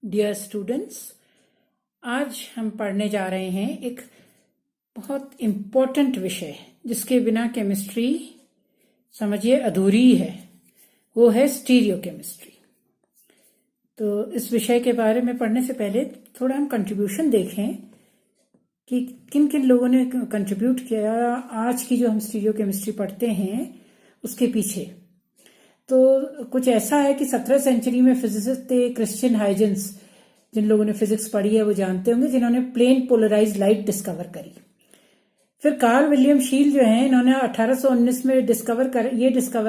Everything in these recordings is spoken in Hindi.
डियर स्टूडेंट्स, आज हम पढ़ने जा रहे हैं एक बहुत इम्पोर्टेंट विषय जिसके बिना केमिस्ट्री समझिए अधूरी है। वो है स्टीरियो केमिस्ट्री। तो इस विषय के बारे में पढ़ने से पहले थोड़ा हम कंट्रीब्यूशन देखें कि किन किन लोगों ने कंट्रीब्यूट किया आज की जो हम स्टीरियो केमिस्ट्री पढ़ते हैं उसके पीछे। तो कुछ ऐसा है कि 17वीं सेंचुरी में फिजिसिस्ट थे क्रिश्चियन हाइजेंस। जिन लोगों ने फिजिक्स पढ़ी है वो जानते होंगे, जिन्होंने प्लेन पोलराइज लाइट डिस्कवर करी। फिर कार्ल विलियम शील जो है, इन्होंने 1819 में डिस्कवर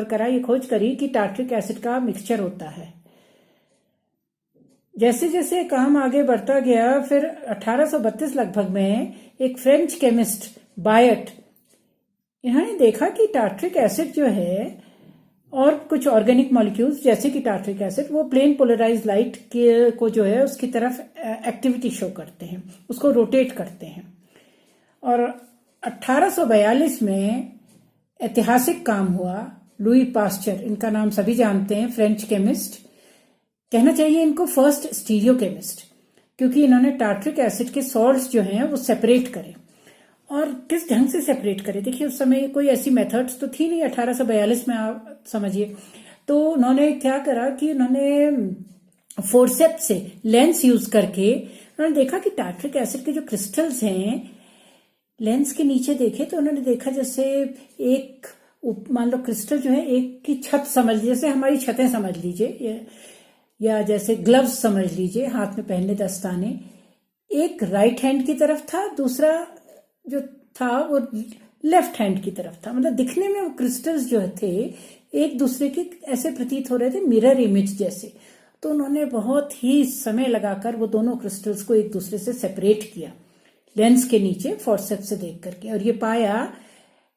करा, ये खोज करी कि टार्ट्रिक एसिड का मिक्सचर होता है। जैसे जैसे काम आगे बढ़ता गया, फिर 1832 लगभग में एक फ्रेंच केमिस्ट बायट, इन्होंने देखा कि टार्ट्रिक एसिड जो है और कुछ ऑर्गेनिक मॉलिक्यूल्स जैसे कि टार्ट्रिक एसिड वो प्लेन पोलराइज लाइट को जो है उसकी तरफ एक्टिविटी शो करते हैं, उसको रोटेट करते हैं। और 1842 में ऐतिहासिक काम हुआ। लुई पास्चर, इनका नाम सभी जानते हैं, फ्रेंच केमिस्ट। कहना चाहिए इनको फर्स्ट स्टीरियो केमिस्ट, क्योंकि इन्होंने टार्ट्रिक एसिड के सॉल्ट्स जो हैं वो सेपरेट करे। और किस ढंग से सेपरेट करे, देखिए उस समय कोई ऐसी मेथड्स तो थी नहीं 1842 में, आप समझिए। तो उन्होंने क्या करा कि उन्होंने फोर्सेप्स से लेंस यूज करके उन्होंने देखा कि टार्ट्रिक एसिड के जो क्रिस्टल्स हैं, लेंस के नीचे देखे तो उन्होंने देखा जैसे एक, मान लो क्रिस्टल जो है एक की छत समझ लीजिए, जैसे हमारी छतें समझ लीजिए, या जैसे ग्लव्स समझ लीजिए, हाथ में पहनने दस्ताने। एक राइट हैंड की तरफ था, दूसरा जो था वो लेफ्ट हैंड की तरफ था। मतलब दिखने में वो क्रिस्टल्स जो थे एक दूसरे के ऐसे प्रतीत हो रहे थे, मिरर इमेज जैसे। तो उन्होंने बहुत ही समय लगाकर वो दोनों क्रिस्टल्स को एक दूसरे से सेपरेट किया लेंस के नीचे फोर्सेप्स से देख करके। और ये पाया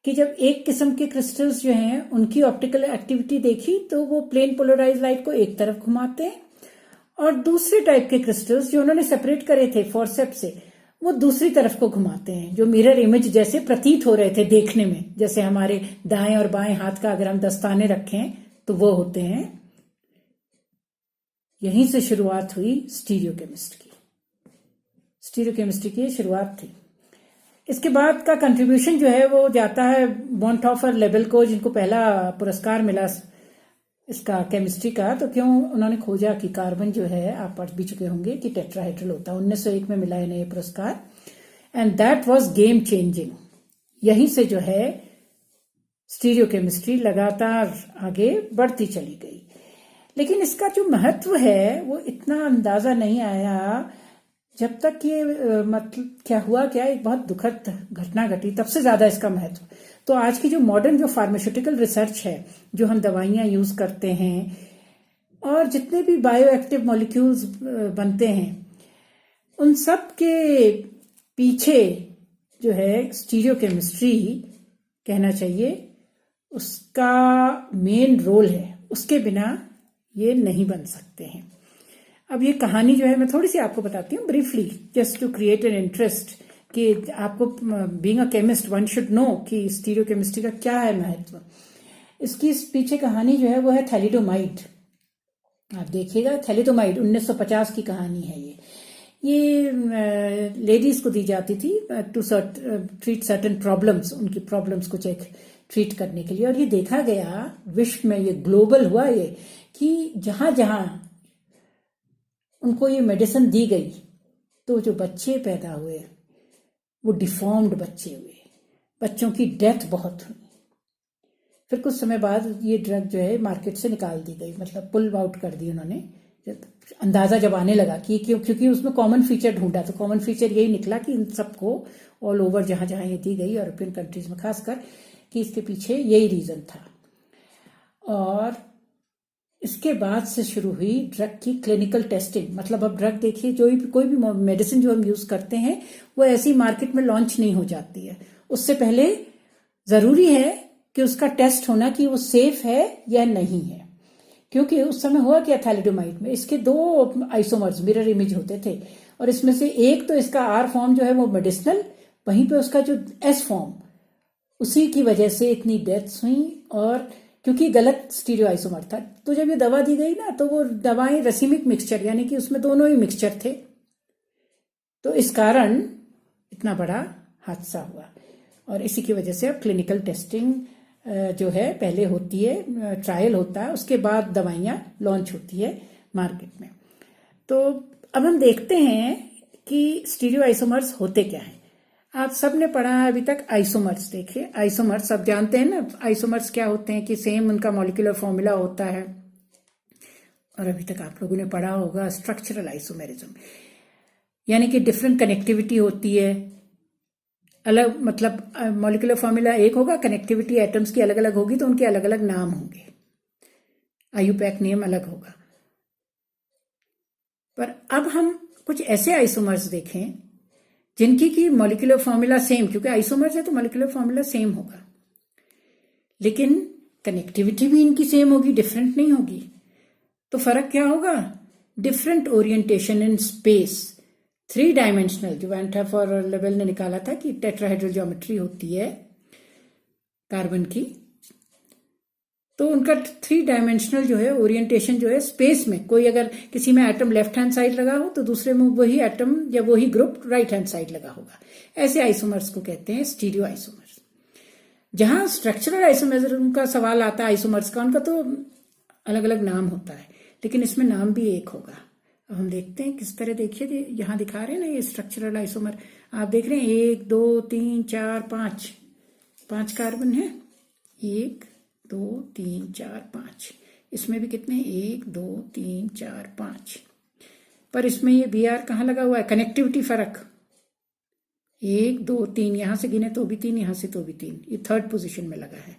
कि जब एक किस्म के क्रिस्टल्स जो हैं उनकी ऑप्टिकल एक्टिविटी देखी तो वो प्लेन पोलराइज लाइट को एक तरफ घुमाते हैं, और दूसरे टाइप के क्रिस्टल्स जो उन्होंने सेपरेट करे थे फोर्सेप्स से वो दूसरी तरफ को घुमाते हैं, जो मिरर इमेज जैसे प्रतीत हो रहे थे देखने में। जैसे हमारे दाएं और बाएं हाथ का अगर हम दस्ताने रखें तो वो होते हैं। यहीं से शुरुआत हुई स्टीरियो केमिस्ट्री की। स्टीरियो केमिस्ट्री की शुरुआत थी। इसके बाद का कंट्रीब्यूशन जो है वो जाता है बॉन्टॉफर लेबल को, जिनको पहला पुरस्कार मिला इसका केमिस्ट्री का। तो क्यों उन्होंने खोजा कि कार्बन जो है, आप पढ़ भी चुके होंगे कि टेट्राहेड्रल होता है। 1901 में मिला इन्हें ये पुरस्कार, and that was game changing. यहीं से जो है स्टीरियो केमिस्ट्री लगातार आगे बढ़ती चली गई। लेकिन इसका जो महत्व है वो इतना अंदाजा नहीं आया जब तक ये मतलब क्या हुआ, क्या एक बहुत दुखद घटना घटी, तब से ज्यादा इसका महत्व। तो आज की जो मॉडर्न जो फार्मास्यूटिकल रिसर्च है, जो हम दवाइयां यूज करते हैं और जितने भी बायो एक्टिव मॉलिक्यूल्स बनते हैं, उन सब के पीछे जो है स्टीरियो केमिस्ट्री कहना चाहिए उसका मेन रोल है। उसके बिना ये नहीं बन सकते हैं। अब ये कहानी जो है मैं थोड़ी सी आपको बताती हूँ briefly, just to create an interest, कि आपको being a chemist one should know कि स्टीरियो केमिस्ट्री का क्या है महत्व। इसकी पीछे कहानी जो है वो है थैलिडोमाइड। आप देखिएगा, थैलिडोमाइड 1950 की कहानी है। ये लेडीज को दी जाती थी टू ट्रीट सर्टेन प्रॉब्लम्स, उनकी प्रॉब्लम्स को ट्रीट करने के लिए। और ये देखा गया विश्व में, ये ग्लोबल हुआ ये, कि जहां जहां उनको ये मेडिसिन दी गई तो जो बच्चे पैदा हुए वो डिफॉर्म्ड बच्चे हुए, बच्चों की डेथ बहुत हुई। फिर कुछ समय बाद ये ड्रग जो है मार्केट से निकाल दी गई, मतलब पुल आउट कर दी उन्होंने। अंदाजा जब आने लगा कि क्योंकि उसमें कॉमन फीचर ढूंढा, तो कॉमन फीचर यही निकला कि इन सबको ऑल ओवर जहां जहां ये दी गई, यूरोपियन कंट्रीज में खासकर, कि इसके पीछे यही रीजन था। और इसके बाद से शुरू हुई ड्रग की क्लिनिकल टेस्टिंग। मतलब अब ड्रग देखिए, कोई भी मेडिसिन जो हम यूज करते हैं वो ऐसी मार्केट में लॉन्च नहीं हो जाती है। उससे पहले जरूरी है कि उसका टेस्ट होना कि वो सेफ है या नहीं है। क्योंकि उस समय हुआ क्या, थैलिडोमाइड में इसके 2 आइसोमर्स मिरर इमेज होते थे, और इसमें से एक तो इसका आर फॉर्म जो है वो मेडिसिनल, वहीं पे उसका जो एस फॉर्म, उसी की वजह से इतनी डेथ्स हुई। और क्योंकि गलत स्टीरियो आइसोमर था। तो जब ये दवा दी गई ना, तो वो दवाएं रसीमिक मिक्सचर, यानी कि उसमें दोनों ही मिक्सचर थे, तो इस कारण इतना बड़ा हादसा हुआ। और इसी की वजह से अब क्लिनिकल टेस्टिंग जो है पहले होती है, ट्रायल होता है, उसके बाद दवाइयाँ लॉन्च होती है मार्केट में। तो अब हम देखते हैं कि स्टीरियो आइसोमर्स होते क्या हैं। आप सब ने पढ़ा है अभी तक आइसोमर्स। देखिए आइसोमर्स सब जानते हैं ना, आइसोमर्स क्या होते हैं कि सेम उनका मॉलिक्यूलर फॉर्मूला होता है। और अभी तक आप लोगों ने पढ़ा होगा स्ट्रक्चरल आइसोमेरिज्म, यानी कि डिफरेंट कनेक्टिविटी होती है, अलग मतलब मॉलिक्यूलर फॉर्मूला एक होगा, कनेक्टिविटी एटम्स की अलग अलग होगी, तो उनके अलग अलग नाम होंगे, आईयूपैक नेम अलग होगा। पर अब हम कुछ ऐसे आइसोमर्स देखें जिनकी की मॉलिक्यूलर फॉर्मूला सेम, क्योंकि आइसोमर्स है तो मॉलिक्यूलर फॉर्मूला सेम होगा, लेकिन कनेक्टिविटी भी इनकी सेम होगी, डिफरेंट नहीं होगी। तो फर्क क्या होगा? Different orientation in space, 3 dimensional, जो वैन टैफ और लेबल ने निकाला था कि टेट्राहेड्रल ज्योमेट्री होती है कार्बन की, तो उनका 3 डायमेंशनल जो है ओरिएंटेशन जो है स्पेस में, कोई अगर किसी में एटम लेफ्ट हैंड साइड लगा हो तो दूसरे में वही एटम या वही ग्रुप राइट हैंड साइड लगा होगा। ऐसे आइसोमर्स को कहते हैं स्टीरियो आइसोमर्स। जहां स्ट्रक्चरल आइसोमेरिज्म का सवाल आता है आइसोमर्स का, उनका तो अलग अलग नाम होता है, लेकिन इसमें नाम भी एक होगा। अब हम देखते हैं किस तरह। देखिए यहां दिखा रहे हैं ना ये स्ट्रक्चरल आइसोमर, आप देख रहे हैं 1 2 3 4 5 कार्बन है, 1 2 3 4 5। इसमें भी कितने? 1 2 3 4 5। पर इसमें ये बी आर कहाँ लगा हुआ है? कनेक्टिविटी फर्क, 1 2 3 यहां से गिने तो भी 3, यहां से तो भी 3, ये 3rd पोजीशन में लगा है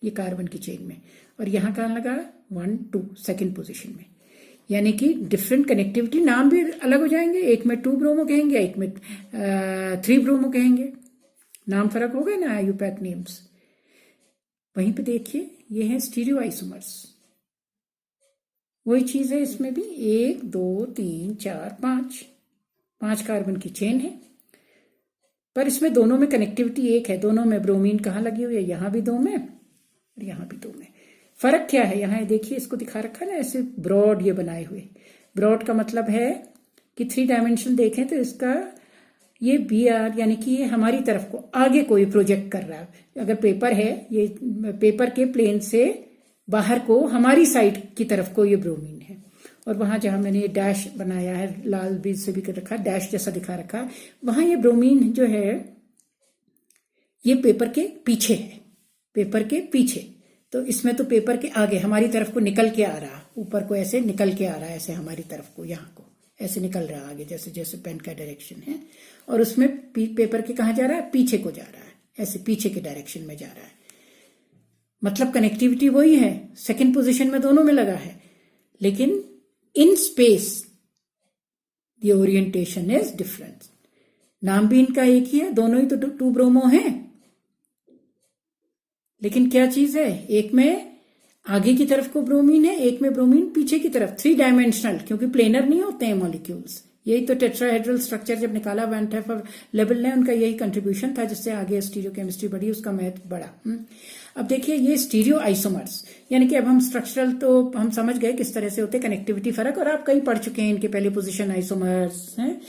ये कार्बन की चेन में। और यहां कहाँ लगा? 1 2 2nd पोजीशन में। यानी कि डिफरेंट कनेक्टिविटी, नाम भी अलग हो जाएंगे, एक में 2 ब्रोमो कहेंगे, एक में 3 ब्रोमो कहेंगे, नाम फर्क हो गए ना आईयूपैक नेम्स। वहीं पे देखिए ये है स्टीरियो आइसोमर्स, वही चीज है इसमें भी, 1 2 3 4 5 कार्बन की चेन है, पर इसमें दोनों में कनेक्टिविटी एक है, दोनों में ब्रोमीन कहाँ लगी हुई है? यहां भी 2 में और यहां भी 2 में। फर्क क्या है? यहां देखिए इसको दिखा रखा है ना ऐसे ब्रॉड ये बनाए हुए। ब्रॉड का मतलब है कि 3 डायमेंशन देखें तो इसका ये बी आर, यानी कि ये हमारी तरफ को आगे कोई प्रोजेक्ट कर रहा है। अगर पेपर है, ये पेपर के प्लेन से बाहर को हमारी साइड की तरफ को ये ब्रोमीन है। और वहां जहां मैंने ये डैश बनाया है, लाल बीज से भी कर रखा, डैश जैसा दिखा रखा, वहां ये ब्रोमीन जो है ये पेपर के पीछे है, पेपर के पीछे। तो इसमें तो पेपर के आगे हमारी तरफ को निकल के आ रहा, ऊपर को ऐसे निकल के आ रहा है, ऐसे हमारी तरफ को यहाँ को ऐसे निकल रहा है आगे, जैसे जैसे पेन का डायरेक्शन है। और उसमें पेपर के कहाँ जा रहा है? पीछे को जा रहा है, ऐसे पीछे के डायरेक्शन में जा रहा है। मतलब कनेक्टिविटी वही है, 2nd पोजीशन में दोनों में लगा है, लेकिन in space the orientation is different. नाम भी इनका एक ही है, दोनों ही तो 2 ब्रोमो हैं, लेकिन क्या चीज है? एक में आगे की तरफ को ब्रोमीन है, एक में ब्रोमीन पीछे की तरफ। 3 डायमेंशनल, क्योंकि प्लेनर नहीं होते हैं मॉलिक्यूल्स। यही तो टेट्राहेड्रल स्ट्रक्चर जब निकाला वैन टैफ और लेबल ने, उनका यही कंट्रीब्यूशन था, जिससे आगे स्टीरियो केमिस्ट्री बढ़ी, उसका महत्व बढ़ा। अब देखिए ये स्टीरियो आइसोमर्स, यानी कि अब हम स्ट्रक्चरल तो हम समझ गए किस तरह से होते, कनेक्टिविटी फर्क, और आप कई पढ़ चुके हैं इनके पहले, पोजिशन आइसोमर्स हैं,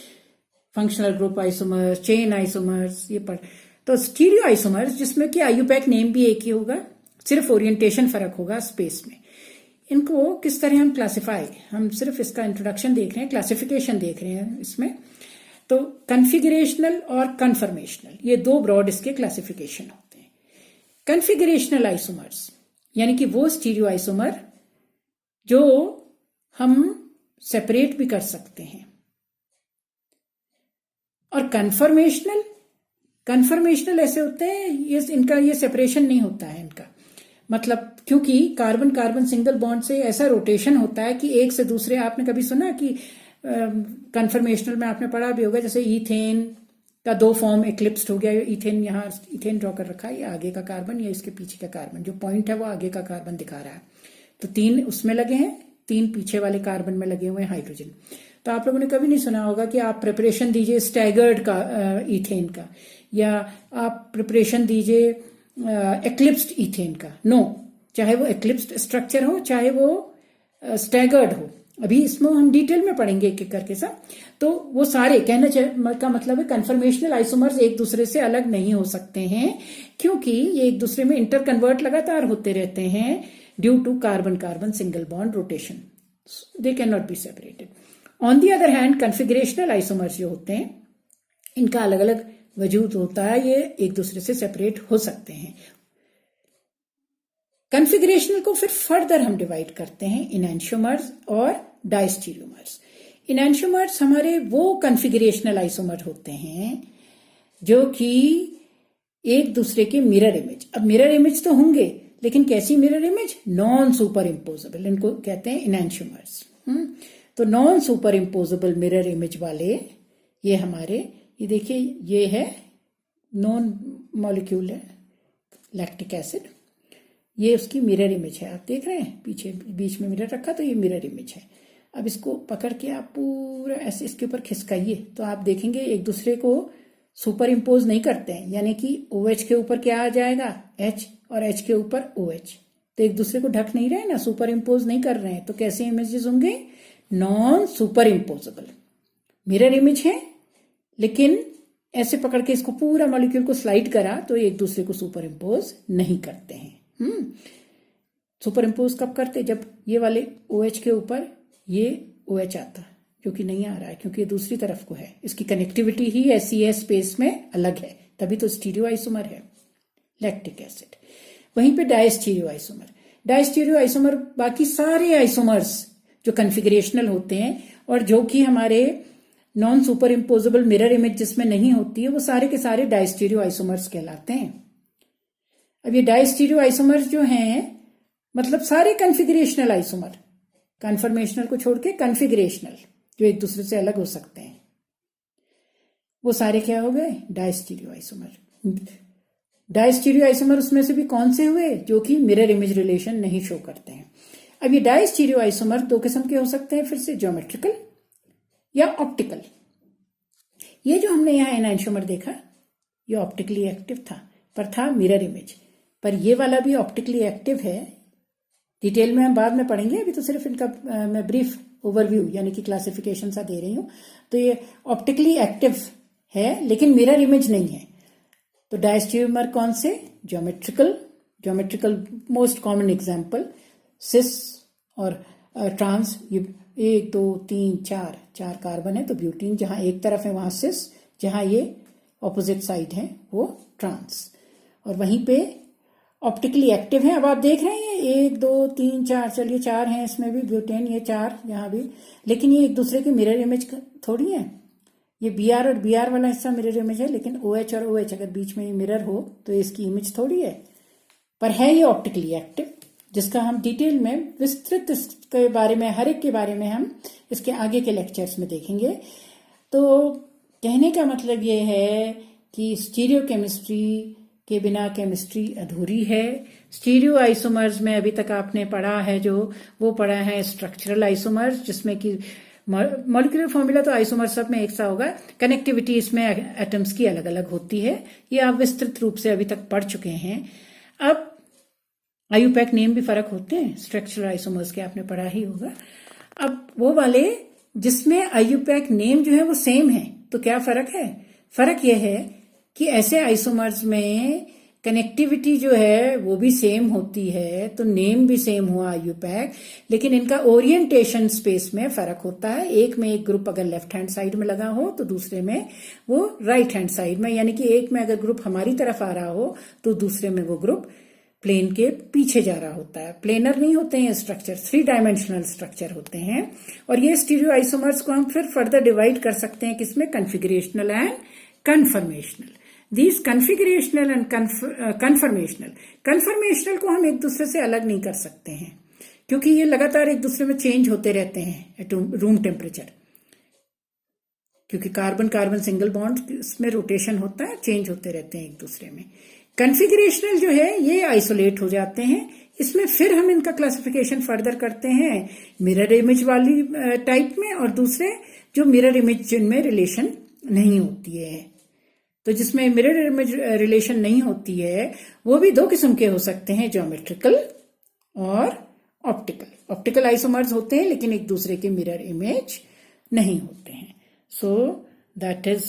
functional group isomers, chain isomers, ये पढ़। तो स्टीरियो आइसोमर्स जिसमें कि आईयूपैक नेम भी एक ही होगा, सिर्फ ओरिएंटेशन फर्क होगा स्पेस में। इनको किस तरह हम क्लासिफाई, हम सिर्फ इसका इंट्रोडक्शन देख रहे हैं, क्लासिफिकेशन देख रहे हैं इसमें। तो कन्फिगरेशनल और कन्फर्मेशनल, ये 2 ब्रॉड इसके क्लासिफिकेशन होते हैं। कन्फिगरेशनल आइसोमर्स यानी कि वो स्टीरियो आइसोमर जो हम सेपरेट भी कर सकते हैं। और कन्फर्मेशनल ऐसे होते हैं, इनका ये सेपरेशन नहीं होता है इनका, मतलब क्योंकि कार्बन कार्बन सिंगल बॉन्ड से ऐसा रोटेशन होता है कि एक से दूसरे, आपने कभी सुना कि कन्फर्मेशनल में आपने पढ़ा भी होगा, जैसे ईथेन का 2 फॉर्म एक्लिप्स्ड हो गया, ईथेन, यहाँ ईथेन ड्रॉ कर रखा है, ये आगे का कार्बन, ये इसके पीछे का कार्बन, जो पॉइंट है वो आगे का कार्बन दिखा रहा है। तो 3 उसमें लगे हैं, 3 पीछे वाले कार्बन में लगे हुए हैं हाइड्रोजन। तो आप लोगों ने कभी नहीं सुना होगा कि आप प्रिपरेशन दीजिए स्टैगर्ड का ईथेन का, या आप प्रिपरेशन दीजिए एक्लिप्स्ड ईथेन का। नो, चाहे वो एक्लिप्स्ड स्ट्रक्चर हो, चाहे वो स्टैगर्ड हो। अभी इसमें हम डिटेल में पढ़ेंगे एक एक करके सब। तो वो सारे कहने का मतलब है कन्फर्मेशनल आइसोमर्स एक दूसरे से अलग नहीं हो सकते हैं, क्योंकि ये एक दूसरे में इंटर कन्वर्ट लगातार होते रहते हैं due to carbon carbon single bond rotation. They can not be separated. On the other hand configurational isomers जो होते हैं, इनका अलग अलग वजूद होता है, ये एक दूसरे से सेपरेट हो सकते हैं। कन्फिगरेशनल को फिर फर्दर हम डिवाइड करते हैं इनैंशियोमर्स और डायस्टीरियोमर्स। इनैंशियोमर्स हमारे वो कन्फिगरेशनल आइसोमर होते हैं जो कि एक दूसरे के मिरर इमेज, अब मिरर इमेज तो होंगे, लेकिन कैसी mirror image? Non super imposable, इनको कहते हैं इनैंशियोमर्स। तो non super imposable mirror image वाले ये हमारे, ये देखिए ये है नॉन मॉलिक्यूल है लैक्टिक एसिड, ये उसकी मिरर इमेज है। आप देख रहे हैं पीछे बीच में मिरर रखा, तो ये मिरर इमेज है। अब इसको पकड़ के आप पूरा ऐसे इसके ऊपर खिसकाइए तो आप देखेंगे एक दूसरे को सुपर इम्पोज नहीं करते हैं, यानी कि OH के ऊपर क्या आ जाएगा? H, और H के ऊपर OH, तो एक दूसरे को ढक नहीं रहे ना, सुपर इम्पोज नहीं कर रहे हैं। तो कैसे इमेजेस होंगे? Non super imposable mirror image है, लेकिन ऐसे पकड़ के इसको पूरा मॉलिक्यूल को स्लाइड करा तो एक दूसरे को सुपर इम्पोज नहीं करते हैं। सुपर इम्पोज कब करते? जब ये वाले OH के ऊपर ये OH आता, जो कि नहीं आ रहा है क्योंकि ये दूसरी तरफ को है, इसकी कनेक्टिविटी ही ऐसी है, स्पेस में अलग है, तभी तो स्टीरियो आइसोमर है लैक्टिक एसिड। वहीं पे डायस्टीरियो आइसोमर, डायस्टीरियो आइसोमर बाकी सारे आइसोमर्स जो कन्फिगरेशनल होते हैं और जो कि हमारे non super imposable mirror image जिसमें नहीं होती है, वो सारे के सारे डायस्टीरियो आइसोमर्स कहलाते हैं। अब ये डायस्टीरियो आइसोमर्स जो हैं, मतलब सारे कन्फिगरेशनल आइसोमर, कन्फर्मेशनल को छोड़ के कन्फिगरेशनल जो एक दूसरे से अलग हो सकते हैं, वो सारे क्या हो गए? Diastereo isomer. डायस्टीरियो आइसोमर उसमें से भी कौन से हुए? जो कि मिरर इमेज रिलेशन नहीं शो करते हैं। अब ये डायस्टीरियो आइसोमर दो किस्म के हो सकते हैं, फिर से ज्योमेट्रिकल या ऑप्टिकल। ये जो हमने यहाँ एनांशियोमर देखा, ये ऑप्टिकली एक्टिव था, पर था मिरर इमेज। पर ये वाला भी ऑप्टिकली एक्टिव है, डिटेल में हम बाद में पढ़ेंगे, अभी तो सिर्फ इनका मैं ब्रीफ ओवरव्यू यानी कि क्लासिफिकेशन सा दे रही हूँ। तो ये ऑप्टिकली एक्टिव है लेकिन मिरर इमेज नहीं है। तो डायस्टीरियोमर कौन से? ज्योमेट्रिकल मोस्ट कॉमन एग्जाम्पल सिस और ट्रांस। ये 1 2 3 4 कार्बन है, तो ब्यूटीन जहां एक तरफ है वहां सिस, जहां ये ऑपोजिट साइड है वो ट्रांस। और वहीं पे ऑप्टिकली एक्टिव है। अब आप देख रहे हैं 1 2 3 4, चलिए 4 हैं इसमें भी ब्यूटेन, ये 4 यहाँ भी, लेकिन ये एक दूसरे की मिरर इमेज थोड़ी है। ये Br और Br वाला हिस्सा मिरर इमेज है, लेकिन OH और OH अगर बीच में ये मिरर हो तो इसकी इमेज थोड़ी है, पर है ये ऑप्टिकली एक्टिव, जिसका हम डिटेल में विस्तृत इसके बारे में, हर एक के बारे में हम इसके आगे के लेक्चर्स में देखेंगे। तो कहने का मतलब ये है कि स्टीरियो केमिस्ट्री के बिना केमिस्ट्री अधूरी है। स्टीरियो आइसोमर्स में अभी तक आपने पढ़ा है जो, वो पढ़ा है स्ट्रक्चरल आइसोमर्स, जिसमें कि मॉलिक्यूलर फॉर्मूला तो आइसोमर सब में एक सा होगा, कनेक्टिविटी इसमें एटम्स की अलग अलग होती है। ये आप विस्तृत रूप से अभी तक पढ़ चुके हैं। अब आईयूपैक नेम भी फर्क होते हैं, स्ट्रक्चरल आइसोमर्स के आपने पढ़ा ही होगा। अब वो वाले जिसमें आईयूपैक नेम जो है वो सेम है, तो क्या फर्क है? फर्क यह है कि ऐसे आइसोमर्स में कनेक्टिविटी जो है वो भी सेम होती है, तो नेम भी सेम हुआ आईयूपैक, लेकिन इनका ओरिएंटेशन स्पेस में फर्क होता है। एक में एक ग्रुप अगर लेफ्ट हैंड साइड में लगा हो तो दूसरे में वो राइट हैंड साइड में, यानी कि एक में अगर ग्रुप हमारी तरफ आ रहा हो तो दूसरे में वो ग्रुप प्लेन के पीछे जा रहा होता है। प्लेनर नहीं होते हैं स्ट्रक्चर, 3 डायमेंशनल स्ट्रक्चर होते हैं। और ये स्टीरियो आइसोमर्स को हम फिर फर्दर डिवाइड कर सकते हैं किसमें? Configurational and conformational. These configurational and conformational को हम एक दूसरे से अलग नहीं कर सकते हैं, क्योंकि ये लगातार एक दूसरे में चेंज होते रहते हैं रूम टेम्परेचर, क्योंकि कार्बन कार्बन सिंगल बॉन्ड इसमें रोटेशन होता है, चेंज होते रहते हैं एक दूसरे में। कन्फिगरेशनल जो है ये आइसोलेट हो जाते हैं। इसमें फिर हम इनका क्लासिफिकेशन फर्दर करते हैं मिरर इमेज वाली टाइप में, और दूसरे जो मिरर इमेज जिनमें रिलेशन नहीं होती है। तो जिसमें मिरर इमेज रिलेशन नहीं होती है वो भी 2 किस्म के हो सकते हैं, ज्योमेट्रिकल और ऑप्टिकल आइसोमर्स होते हैं लेकिन एक दूसरे के मिरर इमेज नहीं होते हैं. So that is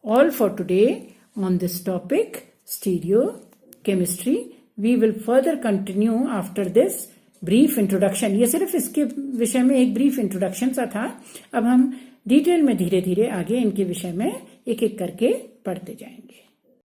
all for today on this topic stereochemistry. We will further continue after this brief introduction. ये सिर्फ इसके विषय में एक ब्रीफ इंट्रोडक्शन सा था. अब हम डिटेल में धीरे धीरे आगे इनके विषय में एक एक करके पढ़ते जाएंगे.